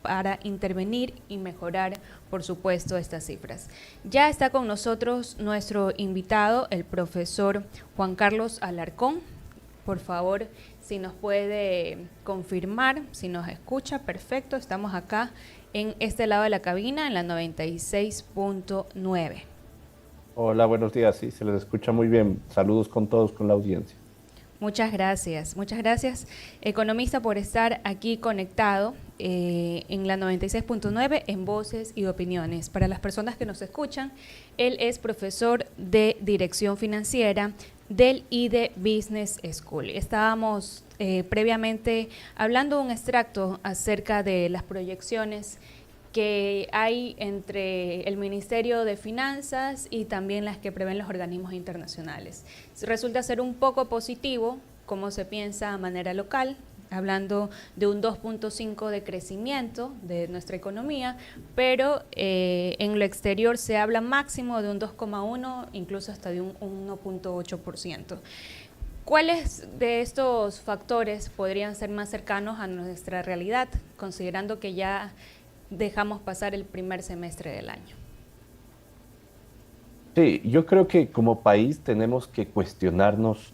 para intervenir y mejorar, por supuesto, estas cifras. Ya está con nosotros nuestro invitado, el profesor Juan Carlos Alarcón. Por favor, si nos puede confirmar, si nos escucha, perfecto, estamos acá en este lado de la cabina, en la 96.9. Hola, buenos días. Sí, se les escucha muy bien. Saludos con todos, con la audiencia. Muchas gracias, economista, por estar aquí conectado en la 96.9 en Voces y Opiniones. Para las personas que nos escuchan, él es profesor de Dirección Financiera del IDE Business School. Estábamos previamente hablando un extracto acerca de las proyecciones que hay entre el Ministerio de Finanzas y también las que prevén los organismos internacionales. Resulta ser un poco positivo, como se piensa a manera local, hablando de un 2.5 de crecimiento de nuestra economía, pero en lo exterior se habla máximo de un 2,1, incluso hasta de un 1.8%. ¿Cuáles de estos factores podrían ser más cercanos a nuestra realidad, considerando que ya dejamos pasar el primer semestre del año? Sí, yo creo que como país tenemos que cuestionarnos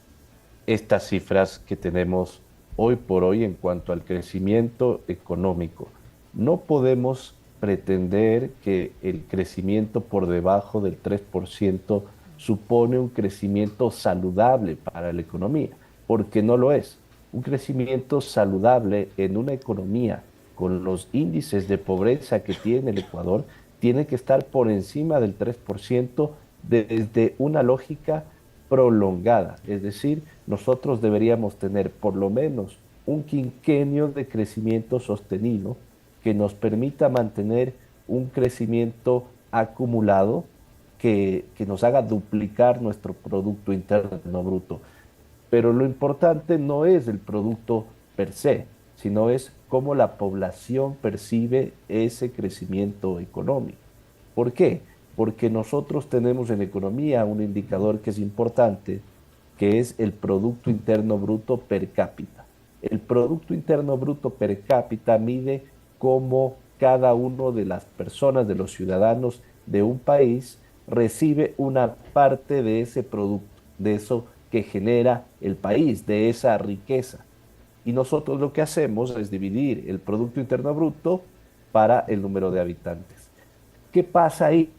estas cifras que tenemos hoy por hoy en cuanto al crecimiento económico. No podemos pretender que el crecimiento por debajo del 3% supone un crecimiento saludable para la economía, porque no lo es. Un crecimiento saludable en una economía con los índices de pobreza que tiene el Ecuador tiene que estar por encima del 3% desde una lógica prolongada. Es decir, nosotros deberíamos tener por lo menos un quinquenio de crecimiento sostenido que nos permita mantener un crecimiento acumulado que nos haga duplicar nuestro Producto Interno Bruto. Pero lo importante no es el producto per se, sino es cómo la población percibe ese crecimiento económico. ¿Por qué? Porque nosotros tenemos en economía un indicador que es importante, que es el Producto Interno Bruto per cápita. El Producto Interno Bruto per cápita mide cómo cada uno de las personas, de los ciudadanos de un país, recibe una parte de ese producto, de eso que genera el país, de esa riqueza. Y nosotros lo que hacemos es dividir el Producto Interno Bruto para el número de habitantes. ¿Qué pasa ahí?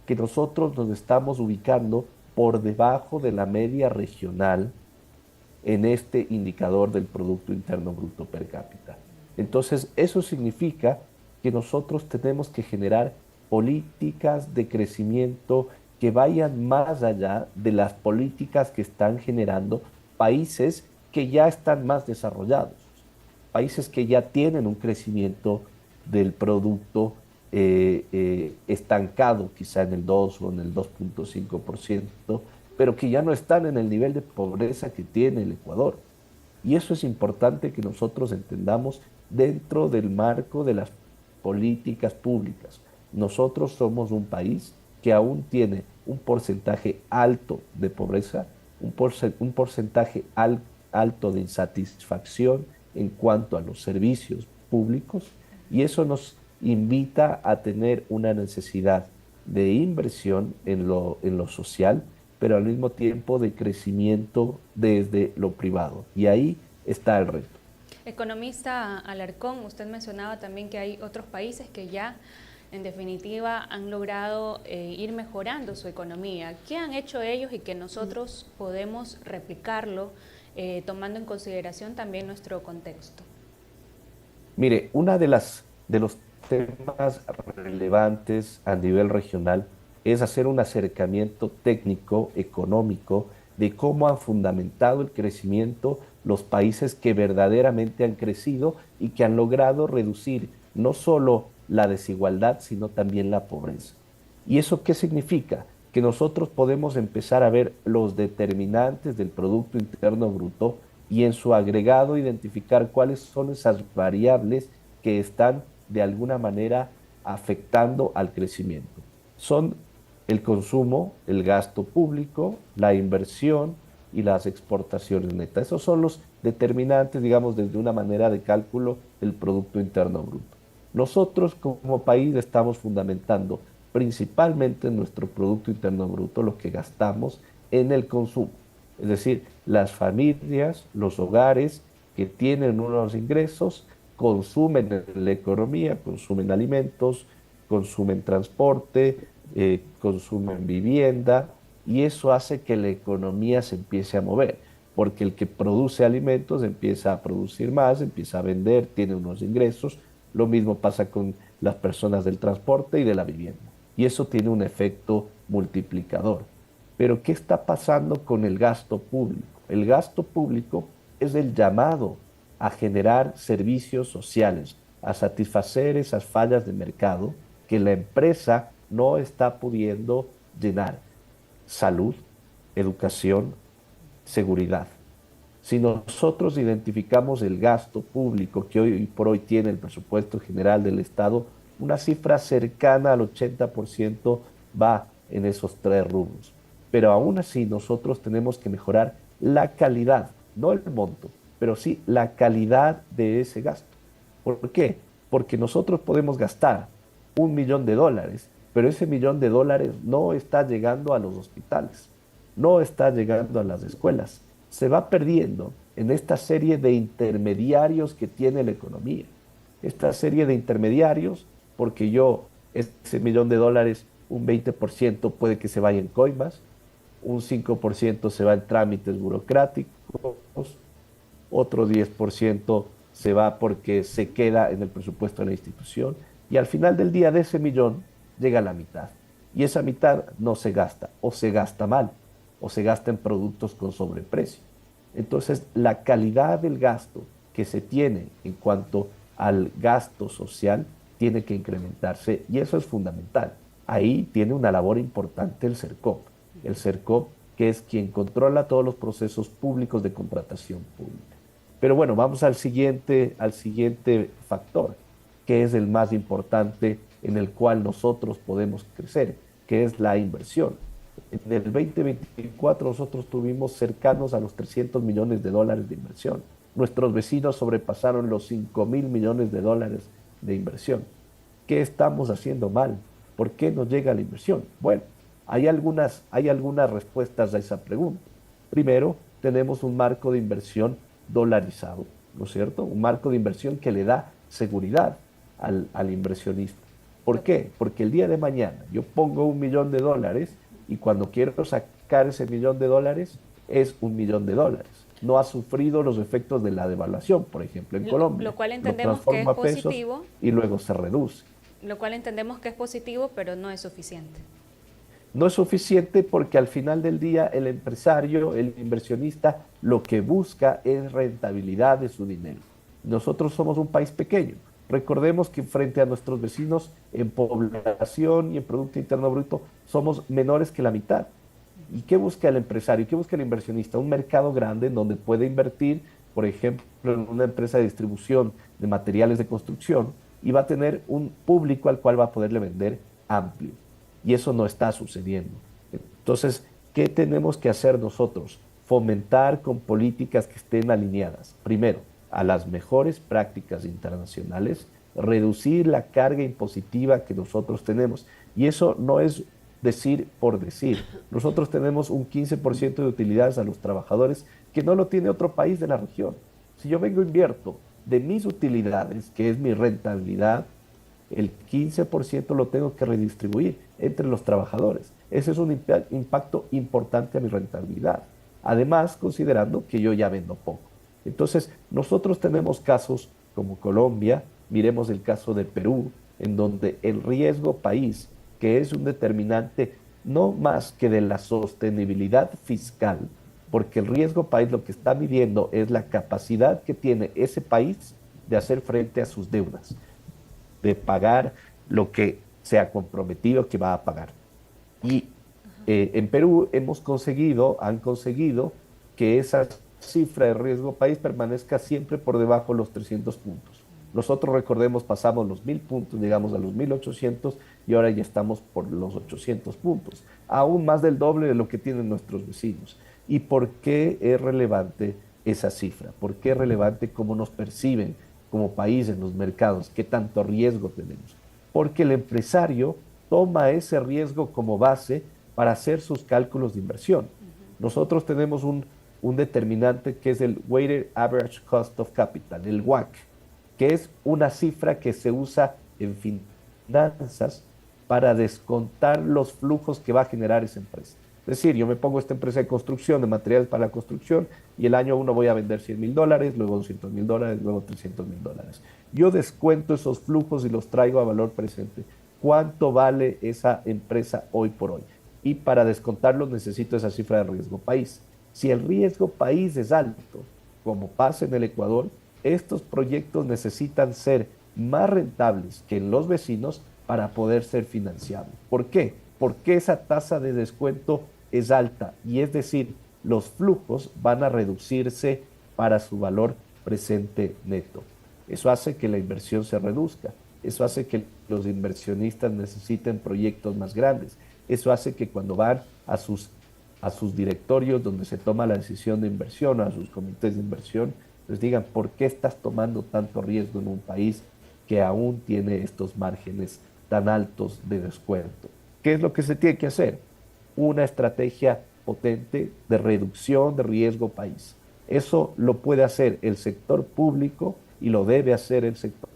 Que nosotros nos estamos ubicando por debajo de la media regional en este indicador del Producto Interno Bruto per cápita. Entonces, eso significa que nosotros tenemos que generar políticas de crecimiento que vayan más allá de las políticas que están generando países que ya están más desarrollados, países que ya tienen un crecimiento del producto estancado quizá en el 2 o en el 2.5%, pero que ya no están en el nivel de pobreza que tiene el Ecuador. Y eso es importante que nosotros entendamos dentro del marco de las políticas públicas. Nosotros somos un país que aún tiene un porcentaje alto de pobreza, un porcentaje alto de insatisfacción en cuanto a los servicios públicos, y eso nos invita a tener una necesidad de inversión en lo social, pero al mismo tiempo de crecimiento desde lo privado. Y ahí está el reto. Economista Alarcón, usted mencionaba también que hay otros países que ya, en definitiva, han logrado ir mejorando su economía. ¿Qué han hecho ellos y que nosotros podemos replicarlo, tomando en consideración también nuestro contexto? Mire, de los temas relevantes a nivel regional es hacer un acercamiento técnico, económico, de cómo han fundamentado el crecimiento los países que verdaderamente han crecido y que han logrado reducir no solo la desigualdad, sino también la pobreza. ¿Y eso qué significa? Que nosotros podemos empezar a ver los determinantes del Producto Interno Bruto y en su agregado identificar cuáles son esas variables que están de alguna manera afectando al crecimiento. Son el consumo, el gasto público, la inversión y las exportaciones netas. Esos son los determinantes, digamos, desde una manera de cálculo del Producto Interno Bruto. Nosotros como país estamos fundamentando principalmente en nuestro Producto Interno Bruto lo que gastamos en el consumo. Es decir, las familias, los hogares que tienen unos ingresos consumen en la economía, consumen alimentos, consumen transporte, consumen vivienda y eso hace que la economía se empiece a mover, porque el que produce alimentos empieza a producir más, empieza a vender, tiene unos ingresos. Lo mismo pasa con las personas del transporte y de la vivienda. Y eso tiene un efecto multiplicador. Pero ¿qué está pasando con el gasto público? El gasto público es el llamado a generar servicios sociales, a satisfacer esas fallas de mercado que la empresa no está pudiendo llenar. Salud, educación, seguridad. Si nosotros identificamos el gasto público que hoy por hoy tiene el presupuesto general del Estado, una cifra cercana al 80% va en esos tres rubros. Pero aún así nosotros tenemos que mejorar la calidad, no el monto, pero sí la calidad de ese gasto. ¿Por qué? Porque nosotros podemos gastar $1 millón, pero ese $1 millón no está llegando a los hospitales, no está llegando a las escuelas, se va perdiendo en esta serie de intermediarios que tiene la economía. Esta serie de intermediarios, porque yo, ese $1 millón, un 20% puede que se vaya en coimas, un 5% se va en trámites burocráticos, otro 10% se va porque se queda en el presupuesto de la institución y al final del día de ese millón llega la mitad. Y esa mitad no se gasta, o se gasta mal, o se gasta en productos con sobreprecio. Entonces, la calidad del gasto que se tiene en cuanto al gasto social tiene que incrementarse y eso es fundamental. Ahí tiene una labor importante el CERCOP. El CERCOP, que es quien controla todos los procesos públicos de contratación pública. Pero bueno, vamos al siguiente factor, que es el más importante en el cual nosotros podemos crecer, que es la inversión. En el 2024 nosotros tuvimos cercanos a los $300 millones de inversión. Nuestros vecinos sobrepasaron los $5.000 millones de inversión. ¿Qué estamos haciendo mal? ¿Por qué no llega la inversión? Bueno, hay algunas respuestas a esa pregunta. Primero, tenemos un marco de inversión dolarizado, ¿no es cierto? Un marco de inversión que le da seguridad al inversionista. ¿Por qué? Porque el día de mañana yo pongo $1 millón y cuando quiero sacar ese $1 millón es $1 millón. No ha sufrido los efectos de la devaluación, por ejemplo, en Colombia. Lo cual Lo entendemos que es transforma a pesos positivo, y luego se reduce. lo cual entendemos que es positivo, pero no es suficiente. No es suficiente porque al final del día el empresario, el inversionista, lo que busca es rentabilidad de su dinero. Nosotros somos un país pequeño. Recordemos que frente a nuestros vecinos en población y en Producto Interno Bruto somos menores que la mitad. ¿Y qué busca el empresario? ¿Qué busca el inversionista? Un mercado grande en donde puede invertir, por ejemplo, en una empresa de distribución de materiales de construcción y va a tener un público al cual va a poderle vender amplio. Y eso no está sucediendo. Entonces, ¿qué tenemos que hacer nosotros? Fomentar con políticas que estén alineadas. Primero, a las mejores prácticas internacionales, reducir la carga impositiva que nosotros tenemos. Y eso no es decir por decir. Nosotros tenemos un 15% de utilidades a los trabajadores que no lo tiene otro país de la región. Si yo vengo e invierto de mis utilidades, que es mi rentabilidad, el 15% lo tengo que redistribuir entre los trabajadores. Ese es un impacto importante a mi rentabilidad. Además, considerando que yo ya vendo poco. Entonces, nosotros tenemos casos como Colombia, miremos el caso de Perú, en donde el riesgo país, que es un determinante no más que de la sostenibilidad fiscal, porque el riesgo país lo que está midiendo es la capacidad que tiene ese país de hacer frente a sus deudas, de pagar lo que se ha comprometido que va a pagar. Y en Perú han conseguido que esa cifra de riesgo país permanezca siempre por debajo de los 300 puntos. Nosotros, recordemos, pasamos los 1.000 puntos, llegamos a los 1.800 y ahora ya estamos por los 800 puntos, aún más del doble de lo que tienen nuestros vecinos. ¿Y por qué es relevante esa cifra? ¿Por qué es relevante cómo nos perciben como país en los mercados, qué tanto riesgo tenemos. Porque el empresario toma ese riesgo como base para hacer sus cálculos de inversión. Nosotros tenemos un determinante que es el Weighted Average Cost of Capital, el WACC, que es una cifra que se usa en finanzas para descontar los flujos que va a generar esa empresa. Es decir, yo me pongo esta empresa de construcción, de materiales para la construcción, y el año uno voy a vender $100,000, luego $200,000, luego $300,000. Yo descuento esos flujos y los traigo a valor presente. ¿Cuánto vale esa empresa hoy por hoy? Y para descontarlos necesito esa cifra de riesgo país. Si el riesgo país es alto, como pasa en el Ecuador, estos proyectos necesitan ser más rentables que en los vecinos para poder ser financiables. ¿Por qué? Porque esa tasa de descuento es alta y es decir, los flujos van a reducirse para su valor presente neto. Eso hace que la inversión se reduzca. Eso hace que los inversionistas necesiten proyectos más grandes. Eso hace que cuando van a sus directorios donde se toma la decisión de inversión, a sus comités de inversión, les digan, ¿por qué estás tomando tanto riesgo en un país que aún tiene estos márgenes tan altos de descuento? ¿Qué es lo que se tiene que hacer? Una estrategia potente de reducción de riesgo país. Eso lo puede hacer el sector público y lo debe hacer el sector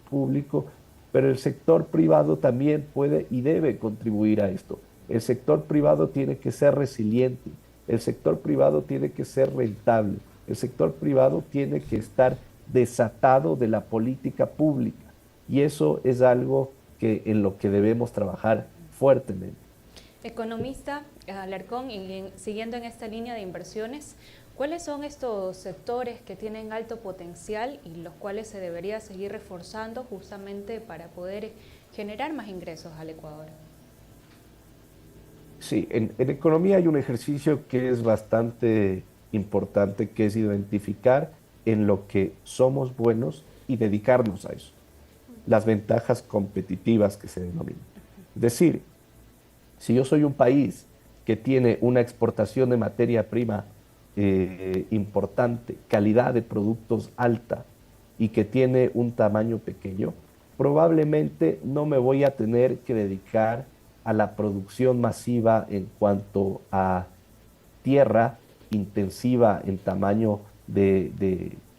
público, pero el sector privado también puede y debe contribuir a esto. El sector privado tiene que ser resiliente, el sector privado tiene que ser rentable, el sector privado tiene que estar desatado de la política pública y eso es algo que en lo que debemos trabajar fuertemente. Economista Alarcón, y siguiendo en esta línea de inversiones, ¿cuáles son estos sectores que tienen alto potencial y los cuales se debería seguir reforzando justamente para poder generar más ingresos al Ecuador? Sí, en economía hay un ejercicio que es bastante importante, que es identificar en lo que somos buenos y dedicarnos a eso. Las ventajas competitivas que se denominan. Es decir, si yo soy un país que tiene una exportación de materia prima importante, calidad de productos alta y que tiene un tamaño pequeño, probablemente no me voy a tener que dedicar a la producción masiva en cuanto a tierra intensiva en tamaño del-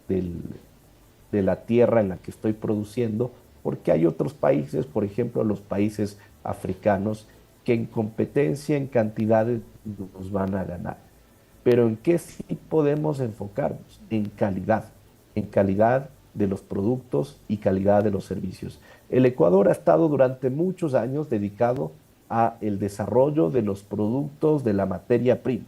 de la tierra en la que estoy produciendo, porque hay otros países, por ejemplo, los países africanos, que en competencia, en cantidades, nos van a ganar. Pero ¿en qué sí podemos enfocarnos? En calidad de los productos y calidad de los servicios. El Ecuador ha estado durante muchos años dedicado a el desarrollo de los productos de la materia prima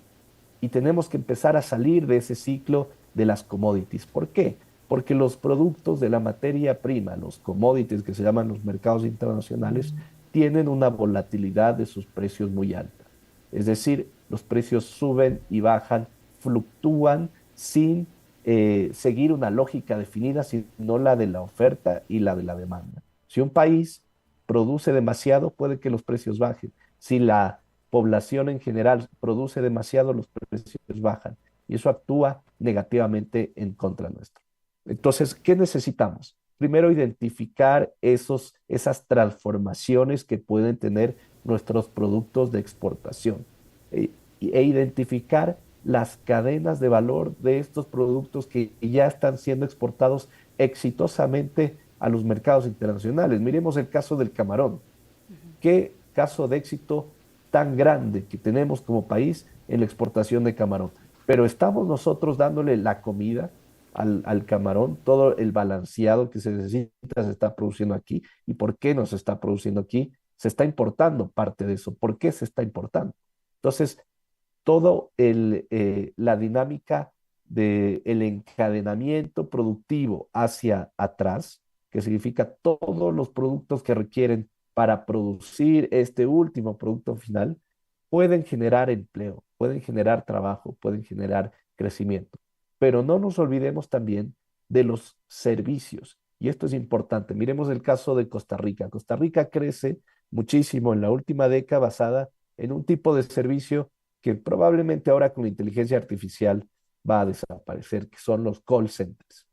y tenemos que empezar a salir de ese ciclo de las commodities. ¿Por qué? Porque los productos de la materia prima, los commodities que se llaman los mercados internacionales, tienen una volatilidad de sus precios muy alta. Es decir, los precios suben y bajan, fluctúan sin seguir una lógica definida, sino la de la oferta y la de la demanda. Si un país produce demasiado, puede que los precios bajen. Si la población en general produce demasiado, los precios bajan y eso actúa negativamente en contra nuestro. Entonces, ¿qué necesitamos? Primero, identificar esas transformaciones que pueden tener nuestros productos de exportación e identificar las cadenas de valor de estos productos que ya están siendo exportados exitosamente a los mercados internacionales. Miremos el caso del camarón. Qué caso de éxito tan grande que tenemos como país en la exportación de camarón. Pero estamos nosotros dándole la comida al camarón, todo el balanceado que se necesita se está produciendo aquí. ¿Y por qué no se está produciendo aquí? Se está importando parte de eso. ¿Por qué se está importando? Entonces, todo la dinámica del encadenamiento productivo hacia atrás, que significa todos los productos que requieren para producir este último producto final, pueden generar empleo, pueden generar trabajo, pueden generar crecimiento. Pero no nos olvidemos también de los servicios. Y esto es importante. Miremos el caso de Costa Rica. Costa Rica crece muchísimo en la última década basada en un tipo de servicio que probablemente ahora con la inteligencia artificial va a desaparecer, que son los call centers.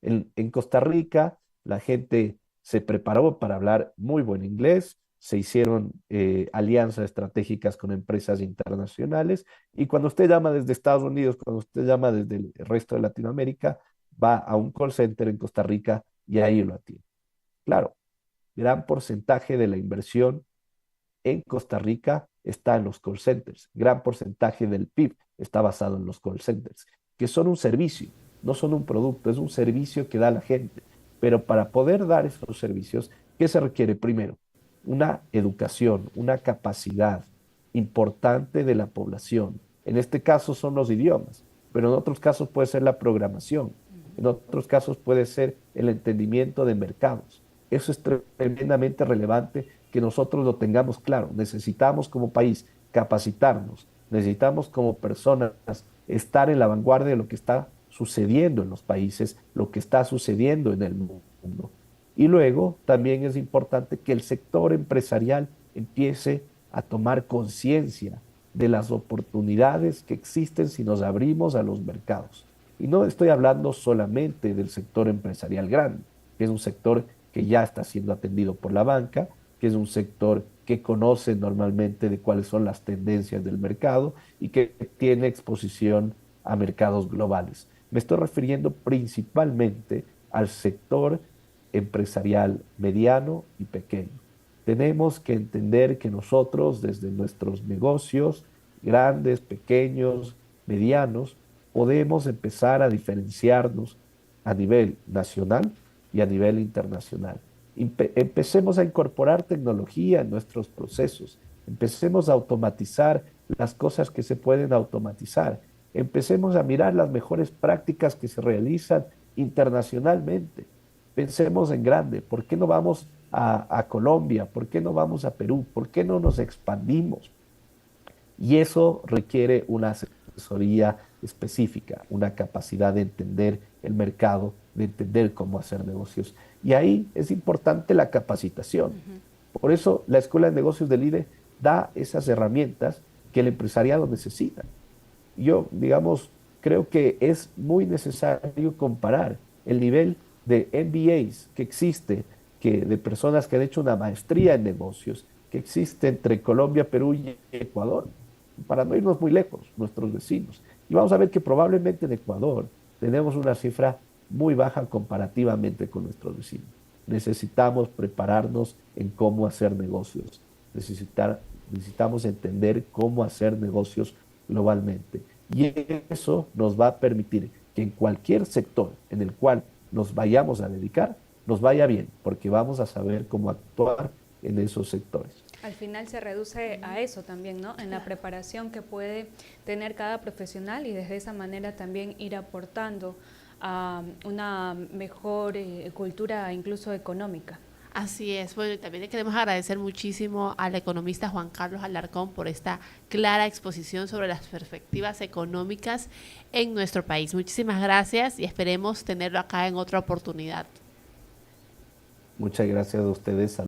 En Costa Rica, la gente se preparó para hablar muy buen inglés, se hicieron alianzas estratégicas con empresas internacionales y cuando usted llama desde Estados Unidos, cuando usted llama desde el resto de Latinoamérica, va a un call center en Costa Rica y ahí lo atiende. Claro, gran porcentaje de la inversión en Costa Rica está en los call centers. Gran porcentaje del PIB está basado en los call centers, que son un servicio, no son un producto, es un servicio que da la gente. Pero para poder dar esos servicios, ¿qué se requiere? Primero, una educación, una capacidad importante de la población. En este caso son los idiomas, pero en otros casos puede ser la programación, en otros casos puede ser el entendimiento de mercados. Eso es tremendamente relevante que nosotros lo tengamos claro. Necesitamos como país capacitarnos, necesitamos como personas estar en la vanguardia de lo que está sucediendo en los países, lo que está sucediendo en el mundo. Y luego también es importante que el sector empresarial empiece a tomar conciencia de las oportunidades que existen si nos abrimos a los mercados. Y no estoy hablando solamente del sector empresarial grande, que es un sector que ya está siendo atendido por la banca, que es un sector que conoce normalmente de cuáles son las tendencias del mercado y que tiene exposición a mercados globales. Me estoy refiriendo principalmente al sector empresarial mediano y pequeño. Tenemos que entender que nosotros desde nuestros negocios, grandes, pequeños, medianos, podemos empezar a diferenciarnos a nivel nacional y a nivel internacional. Empecemos a incorporar tecnología en nuestros procesos, empecemos a automatizar las cosas que se pueden automatizar, empecemos a mirar las mejores prácticas que se realizan internacionalmente. Pensemos en grande, ¿por qué no vamos a Colombia? ¿Por qué no vamos a Perú? ¿Por qué no nos expandimos? Y eso requiere una asesoría específica, una capacidad de entender el mercado, de entender cómo hacer negocios. Y ahí es importante la capacitación. Por eso la Escuela de Negocios del IDE da esas herramientas que el empresariado necesita. Yo, digamos, creo que es muy necesario comparar el nivel de MBAs que existe, que de personas que han hecho una maestría en negocios, que existe entre Colombia, Perú y Ecuador, para no irnos muy lejos, nuestros vecinos. Y vamos a ver que probablemente en Ecuador tenemos una cifra muy baja comparativamente con nuestros vecinos. Necesitamos prepararnos en cómo hacer negocios. Necesitamos entender cómo hacer negocios globalmente. Y eso nos va a permitir que en cualquier sector en el cual nos vayamos a dedicar, nos vaya bien, porque vamos a saber cómo actuar en esos sectores. Al final se reduce a eso también, ¿no? En la preparación que puede tener cada profesional y desde esa manera también ir aportando a una mejor cultura incluso económica. Así es. Bueno, y también le queremos agradecer muchísimo al economista Juan Carlos Alarcón por esta clara exposición sobre las perspectivas económicas en nuestro país. Muchísimas gracias y esperemos tenerlo acá en otra oportunidad. Muchas gracias a ustedes.